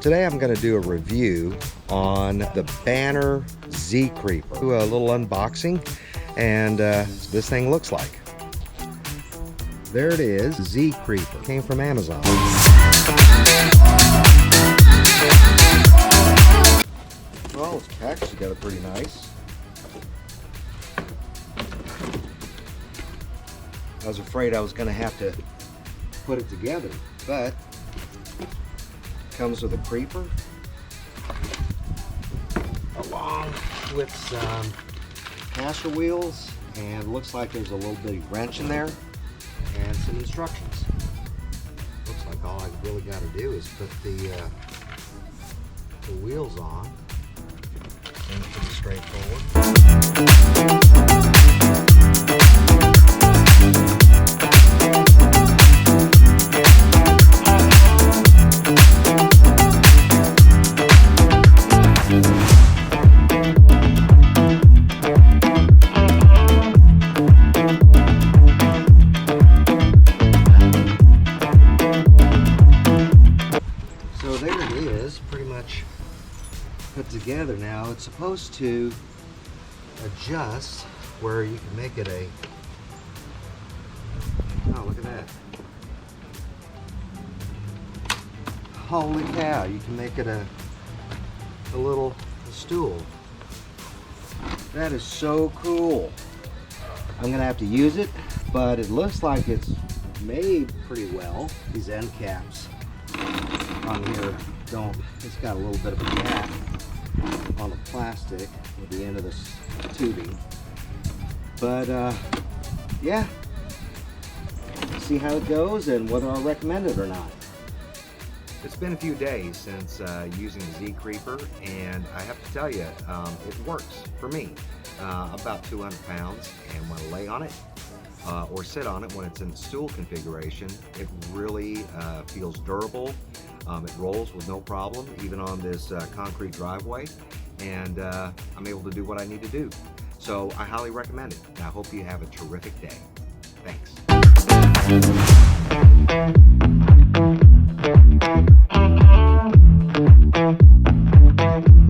Today I'm going to do a review on the Banner Z Creeper. Do a little unboxing and this thing looks like. There it is, Z Creeper. Came from Amazon. Well, it's packaged together pretty nice. I was afraid I was going to have to put it together, but it comes with a creeper along with some caster wheels, and looks like there's a little bitty wrench in there and some instructions. Looks like all I really got to do is put the wheels on. Seems pretty straightforward. So there it is, pretty much put together. Now it's supposed to adjust where you can make it a, oh, look at that. Holy cow, you can make it a little stool. That is so cool. I'm gonna have to use it, but it looks like it's made pretty well. These end caps on here don't, it's got a little bit of a gap on the plastic at the end of this tubing. But yeah, see how it goes and whether I recommend it or not. It's been a few days since using the Z Creeper, and I have to tell you, it works for me. About 200 pounds, and when I lay on it or sit on it when it's in the stool configuration, it really feels durable. It rolls with no problem, even on this concrete driveway, and I'm able to do what I need to do. So I highly recommend it, and I hope you have a terrific day. Thanks.